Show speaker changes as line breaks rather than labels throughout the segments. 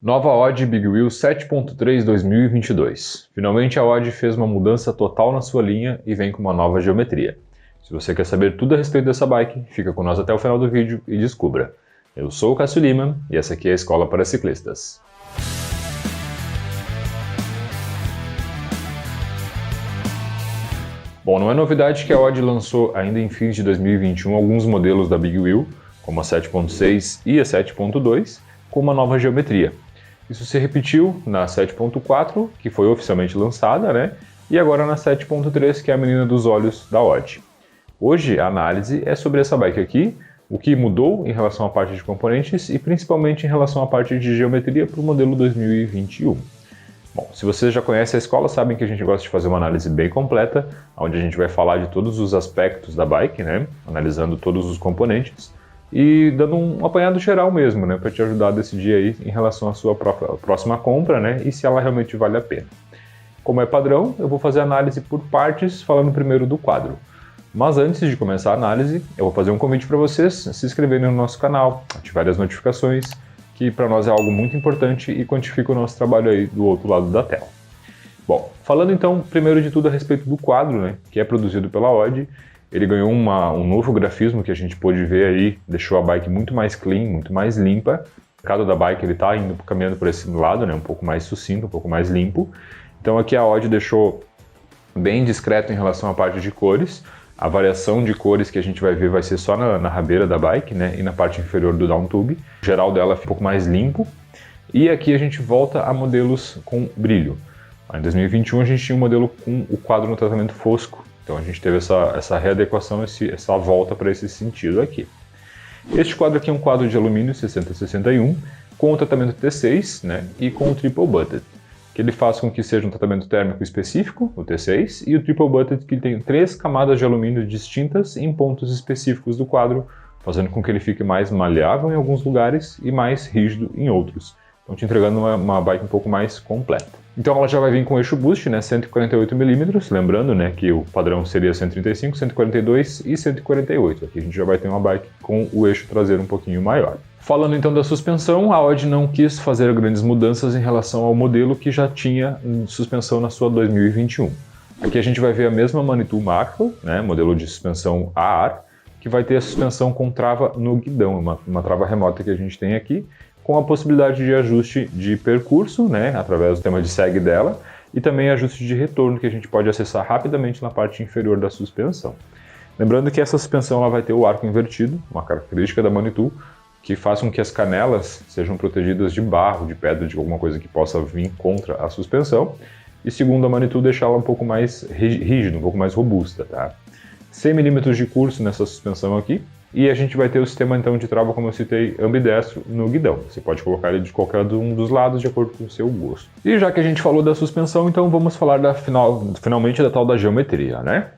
Nova Odd Big Wheel 7.3 2022. Finalmente a Odd fez uma mudança total na sua linha e vem com uma nova geometria. Se você quer saber tudo a respeito dessa bike, fica com nós até o final do vídeo e descubra. Eu sou o Cássio Lima e essa aqui é a Escola para Ciclistas. Bom, não é novidade que a Odd lançou ainda em fins de 2021 alguns modelos da Big Wheel, como a 7.6 e a 7.2, com uma nova geometria. Isso se repetiu na 7.4, que foi oficialmente lançada, né? E agora na 7.3, que é a menina dos olhos da Odd. Hoje a análise é sobre essa bike aqui, o que mudou em relação à parte de componentes e principalmente em relação à parte de geometria para o modelo 2021. Bom, se vocês já conhecem a escola, sabem que a gente gosta de fazer uma análise bem completa, onde a gente vai falar de todos os aspectos da bike, né? Analisando todos os componentes e dando um apanhado geral mesmo, né, para te ajudar a decidir aí em relação à sua próxima compra, né, e se ela realmente vale a pena. Como é padrão, eu vou fazer a análise por partes, falando primeiro do quadro. Mas antes de começar a análise, eu vou fazer um convite para vocês se inscreverem no nosso canal, ativarem as notificações, que para nós é algo muito importante e quantifica o nosso trabalho aí do outro lado da tela. Bom, falando então primeiro de tudo a respeito do quadro, né, que é produzido pela Odd. Ele ganhou um novo grafismo que a gente pôde ver aí, deixou a bike muito mais clean, muito mais limpa. O mercado da bike ele está caminhando por esse lado, né, um pouco mais sucinto, um pouco mais limpo. Então aqui a Odd deixou bem discreto em relação à parte de cores. A variação de cores que a gente vai ver vai ser só na rabeira da bike, né, e na parte inferior do down tube. O geral dela fica um pouco mais limpo. E aqui a gente volta a modelos com brilho. Em 2021 a gente tinha um modelo com o quadro no tratamento fosco. Então a gente teve essa readequação, essa volta para esse sentido aqui. Este quadro aqui é um quadro de alumínio 6061 com o tratamento T6, né, e com o Triple Butted, que ele faz com que seja um tratamento térmico específico, o T6, e o Triple Butted que tem 3 camadas de alumínio distintas em pontos específicos do quadro, fazendo com que ele fique mais maleável em alguns lugares e mais rígido em outros. Então te entregando uma bike um pouco mais completa. Então ela já vai vir com eixo boost, né, 148 mm, lembrando, né, que o padrão seria 135, 142 e 148. Aqui a gente já vai ter uma bike com o eixo traseiro um pouquinho maior. Falando então da suspensão, a Odd não quis fazer grandes mudanças em relação ao modelo que já tinha suspensão na sua 2021. Aqui a gente vai ver a mesma Manitou Macro, né, modelo de suspensão AAR, que vai ter a suspensão com trava no guidão, uma trava remota que a gente tem aqui, com a possibilidade de ajuste de percurso, né, através do sistema de seg dela, e também ajuste de retorno que a gente pode acessar rapidamente na parte inferior da suspensão. Lembrando que essa suspensão ela vai ter o arco invertido, uma característica da Manitou, que faz com que as canelas sejam protegidas de barro, de pedra, de alguma coisa que possa vir contra a suspensão, e segundo a Manitou, deixá-la um pouco mais rígida, um pouco mais robusta, tá? 100 mm de curso nessa suspensão aqui. E a gente vai ter o sistema então de trava, como eu citei, ambidestro no guidão. Você pode colocar ele de qualquer um dos lados de acordo com o seu gosto. E já que a gente falou da suspensão, então vamos falar finalmente da tal da geometria, né?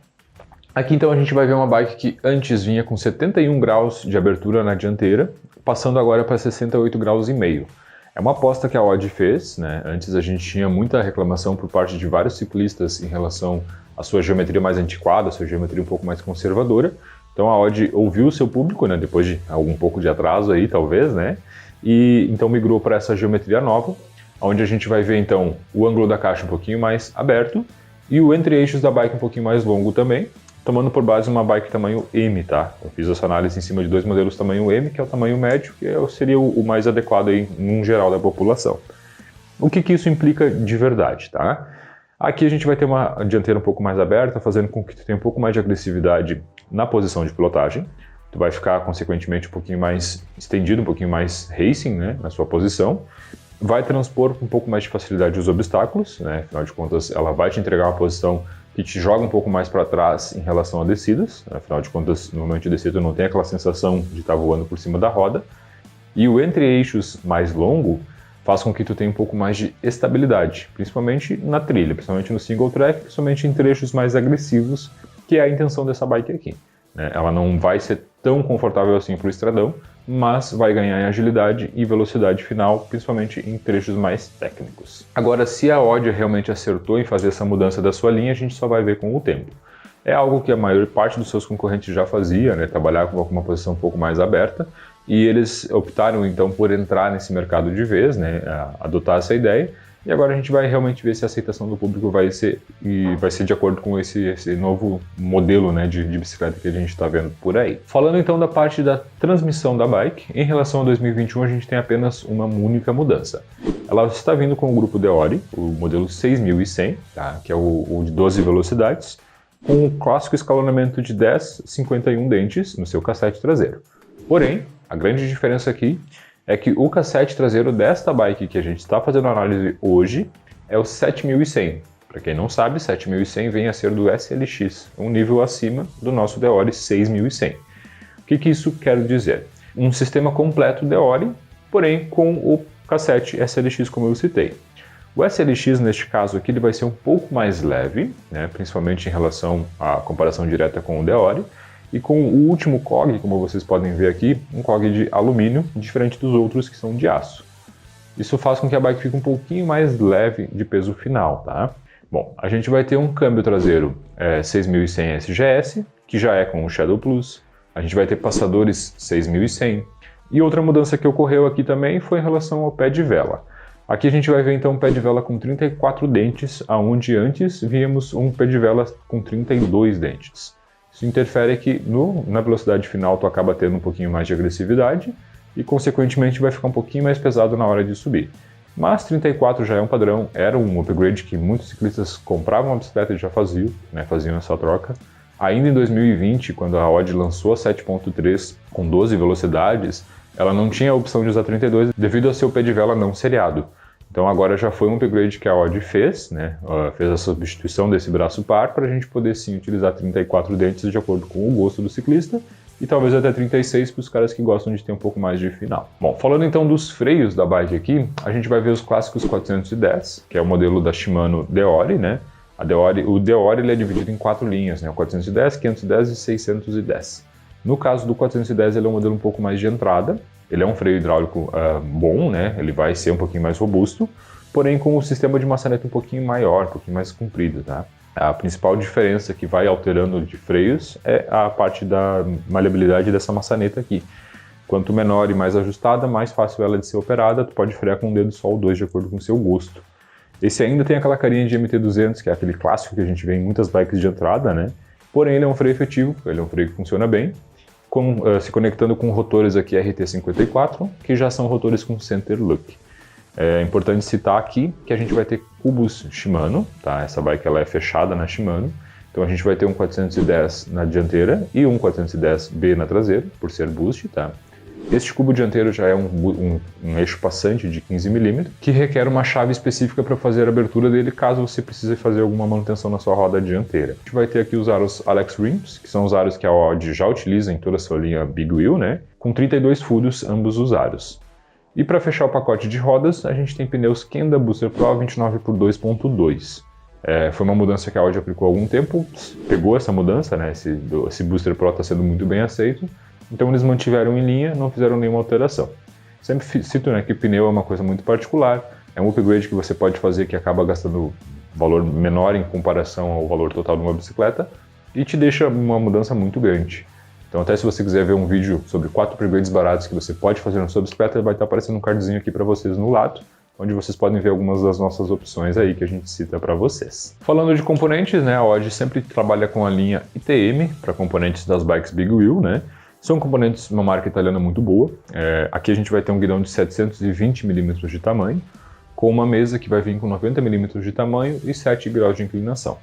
Aqui então a gente vai ver uma bike que antes vinha com 71 graus de abertura na dianteira, passando agora para 68 graus e meio. É uma aposta que a Odd fez, né? Antes a gente tinha muita reclamação por parte de vários ciclistas em relação à sua geometria mais antiquada, a sua geometria um pouco mais conservadora. Então a Odd ouviu o seu público, né, depois de algum pouco de atraso aí, talvez, né, e então migrou para essa geometria nova, onde a gente vai ver então o ângulo da caixa um pouquinho mais aberto e o entre-eixos da bike um pouquinho mais longo também, tomando por base uma bike tamanho M, tá? Eu fiz essa análise em cima de 2 modelos tamanho M, que é o tamanho médio, que seria o mais adequado aí num geral da população. O que isso implica de verdade, tá? Aqui a gente vai ter uma dianteira um pouco mais aberta, fazendo com que tu tenha um pouco mais de agressividade na posição de pilotagem. Tu vai ficar, consequentemente, um pouquinho mais estendido, um pouquinho mais racing, né, na sua posição. Vai transpor com um pouco mais de facilidade os obstáculos, né, afinal de contas, ela vai te entregar uma posição que te joga um pouco mais para trás em relação a descidas. Afinal de contas, no momento de descida, tu não tem aquela sensação de estar voando por cima da roda. E o entre-eixos mais longo faz com que tu tenha um pouco mais de estabilidade, principalmente na trilha, principalmente no single track, principalmente em trechos mais agressivos, que é a intenção dessa bike aqui, né? Ela não vai ser tão confortável assim para o estradão, mas vai ganhar em agilidade e velocidade final, principalmente em trechos mais técnicos. Agora, se a Odd realmente acertou em fazer essa mudança da sua linha, a gente só vai ver com o tempo. É algo que a maior parte dos seus concorrentes já fazia, né? Trabalhar com uma posição um pouco mais aberta, e eles optaram então por entrar nesse mercado de vez, né, adotar essa ideia. E agora a gente vai realmente ver se a aceitação do público vai ser de acordo com esse novo modelo, né, de bicicleta que a gente está vendo por aí. Falando então da parte da transmissão da bike, em relação a 2021 a gente tem apenas uma única mudança. Ela está vindo com o grupo Deore, o modelo 6100, tá, que é o de 12 velocidades, com o clássico escalonamento de 10, 51 dentes no seu cassete traseiro. Porém, a grande diferença aqui é que o cassete traseiro desta bike que a gente está fazendo análise hoje é o 7100. Para quem não sabe, 7100 vem a ser do SLX, um nível acima do nosso Deore 6100. O que isso quer dizer? Um sistema completo Deore, porém com o cassete SLX, como eu citei. O SLX, neste caso aqui, ele vai ser um pouco mais leve, né, principalmente em relação à comparação direta com o Deore, e com o último cog, como vocês podem ver aqui, um cog de alumínio, diferente dos outros que são de aço. Isso faz com que a bike fique um pouquinho mais leve de peso final, tá? Bom, a gente vai ter um câmbio traseiro 6100 SGS, que já é com o Shadow Plus. A gente vai ter passadores 6100. E outra mudança que ocorreu aqui também foi em relação ao pé de vela. Aqui a gente vai ver então um pé de vela com 34 dentes, aonde antes víamos um pé de vela com 32 dentes. Isso interfere que na velocidade final tu acaba tendo um pouquinho mais de agressividade e consequentemente vai ficar um pouquinho mais pesado na hora de subir. Mas 34 já é um padrão, era um upgrade que muitos ciclistas compravam a bicicleta e já faziam essa troca. Ainda em 2020, quando a Odd lançou a 7.3 com 12 velocidades, ela não tinha a opção de usar 32 devido ao seu pé de vela não seriado. Então agora já foi um upgrade que a Odd fez, né? Fez a substituição desse braço par para a gente poder sim utilizar 34 dentes de acordo com o gosto do ciclista e talvez até 36 para os caras que gostam de ter um pouco mais de final. Bom, falando então dos freios da bike aqui, a gente vai ver os clássicos 410, que é o modelo da Shimano Deore, né? O Deore ele é dividido em 4 linhas, né? O 410, 510 e 610. No caso do 410 ele é um modelo um pouco mais de entrada. Ele é um freio hidráulico bom, né? Ele vai ser um pouquinho mais robusto, porém com o sistema de maçaneta um pouquinho maior, um pouquinho mais comprido, tá? A principal diferença que vai alterando de freios é a parte da maleabilidade dessa maçaneta aqui. Quanto menor e mais ajustada, mais fácil ela de ser operada, tu pode frear com um dedo só ou dois de acordo com o seu gosto. Esse ainda tem aquela carinha de MT-200, que é aquele clássico que a gente vê em muitas bikes de entrada, né? Porém ele é um freio efetivo, ele é um freio que funciona bem, se conectando com rotores aqui RT54, que já são rotores com center lock. É importante citar aqui que a gente vai ter cubos Shimano, tá? Essa bike ela é fechada na Shimano, então a gente vai ter um 410 na dianteira e um 410B na traseira, por ser boost, tá? Este cubo dianteiro já é um eixo passante de 15 mm, que requer uma chave específica para fazer a abertura dele, caso você precise fazer alguma manutenção na sua roda dianteira. A gente vai ter aqui os aros Alex Rims, que são os aros que a Odd já utiliza em toda a sua linha Big Wheel, né? Com 32 furos ambos os aros. E para fechar o pacote de rodas, a gente tem pneus Kenda Booster Pro 29 por 2.2. Foi uma mudança que a Odd aplicou há algum tempo, pegou essa mudança, né? Esse Booster Pro está sendo muito bem aceito. Então eles mantiveram em linha, não fizeram nenhuma alteração. Sempre cito, né, que pneu é uma coisa muito particular, é um upgrade que você pode fazer que acaba gastando valor menor em comparação ao valor total de uma bicicleta e te deixa uma mudança muito grande. Então até se você quiser ver um vídeo sobre 4 upgrades baratos que você pode fazer na sua bicicleta, vai estar aparecendo um cardzinho aqui para vocês no lado, onde vocês podem ver algumas das nossas opções aí que a gente cita para vocês. Falando de componentes, né, a Odd sempre trabalha com a linha ITM para componentes das bikes Big Wheel, né? São componentes de uma marca italiana muito boa. Aqui a gente vai ter um guidão de 720 mm de tamanho, com uma mesa que vai vir com 90 mm de tamanho e 7 graus de inclinação.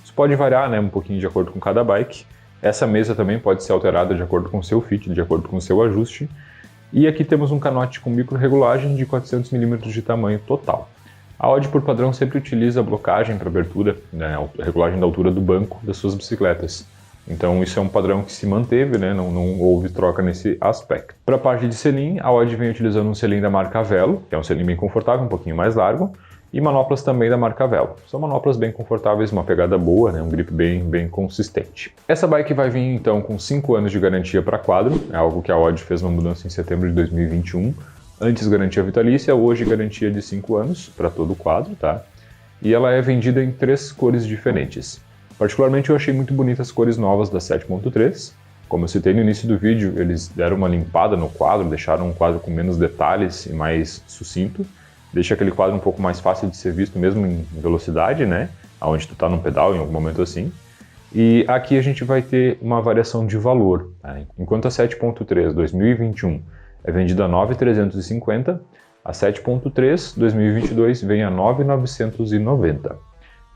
Isso pode variar, né, um pouquinho de acordo com cada bike. Essa mesa também pode ser alterada de acordo com o seu fit, de acordo com o seu ajuste. E aqui temos um canote com micro-regulagem de 400 mm de tamanho total. A Odd, por padrão, sempre utiliza a blocagem para abertura, né, a regulagem da altura do banco das suas bicicletas. Então isso é um padrão que se manteve, né? Não houve troca nesse aspecto. Para a parte de selim, a Odd vem utilizando um selim da marca Velo, que é um selim bem confortável, um pouquinho mais largo, e manoplas também da marca Velo. São manoplas bem confortáveis, uma pegada boa, né? Um grip bem consistente. Essa bike vai vir então com 5 anos de garantia para quadro, é algo que a Odd fez uma mudança em setembro de 2021. Antes garantia vitalícia, hoje garantia de 5 anos para todo o quadro, tá? E ela é vendida em 3 cores diferentes. Particularmente eu achei muito bonitas as cores novas da 7.3, Como eu citei no início do vídeo, eles deram uma limpada no quadro, deixaram um quadro com menos detalhes e mais sucinto, deixa aquele quadro um pouco mais fácil de ser visto mesmo em velocidade, né? Onde tu está no pedal, em algum momento assim. E aqui a gente vai ter uma variação de valor. Tá? Enquanto a 7.3 2021 é vendida a 9.350, a 7.3 2022 vem a 9.990.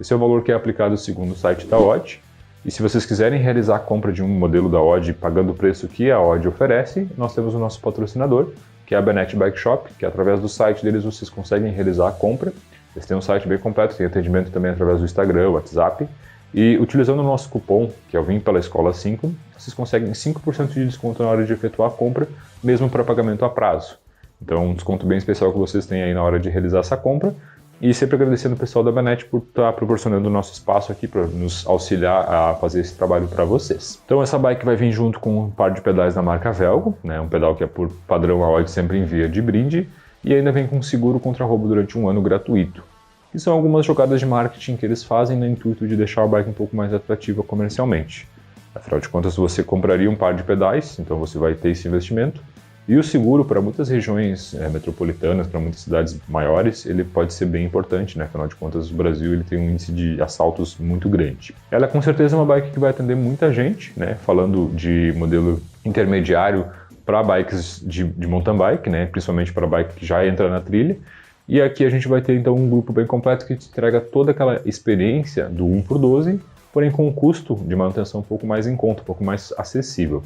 Esse é o valor que é aplicado segundo o site da Odd. E se vocês quiserem realizar a compra de um modelo da Odd pagando o preço que a Odd oferece, nós temos o nosso patrocinador, que é a Bennett Bike Shop, que através do site deles vocês conseguem realizar a compra. Eles têm um site bem completo, tem atendimento também através do Instagram, WhatsApp. E utilizando o nosso cupom, que é o Vim pela Escola 5, vocês conseguem 5% de desconto na hora de efetuar a compra, mesmo para pagamento a prazo. Então, um desconto bem especial que vocês têm aí na hora de realizar essa compra. E sempre agradecendo o pessoal da Bennett por estar proporcionando o nosso espaço aqui para nos auxiliar a fazer esse trabalho para vocês. Então essa bike vai vir junto com um par de pedais da marca Velgo, né, um pedal que é por padrão a Odd sempre envia de brinde, e ainda vem com seguro contra roubo durante um ano gratuito. Que são algumas jogadas de marketing que eles fazem no intuito de deixar a bike um pouco mais atrativa comercialmente. Afinal de contas, você compraria um par de pedais, então você vai ter esse investimento. E o seguro, para muitas regiões metropolitanas, para muitas cidades maiores, ele pode ser bem importante, né? Afinal de contas, o Brasil ele tem um índice de assaltos muito grande. Ela é com certeza uma bike que vai atender muita gente, né? Falando de modelo intermediário para bikes de mountain bike, né? Principalmente para bike que já entra na trilha. E aqui a gente vai ter então um grupo bem completo que te entrega toda aquela experiência do 1x12, porém com um custo de manutenção um pouco mais em conta, um pouco mais acessível.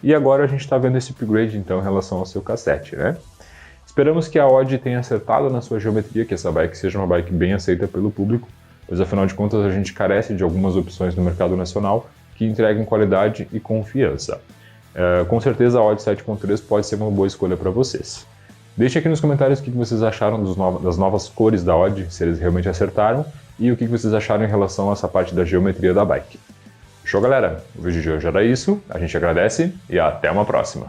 E agora a gente está vendo esse upgrade então em relação ao seu cassete, né? Esperamos que a Odd tenha acertado na sua geometria, que essa bike seja uma bike bem aceita pelo público, pois afinal de contas a gente carece de algumas opções no mercado nacional que entreguem qualidade e confiança. Com certeza a Odd 7.3 pode ser uma boa escolha para vocês. Deixem aqui nos comentários o que vocês acharam das novas cores da Odd, se eles realmente acertaram, e o que vocês acharam em relação a essa parte da geometria da bike. Show, galera? O vídeo de hoje era isso, a gente agradece e até uma próxima!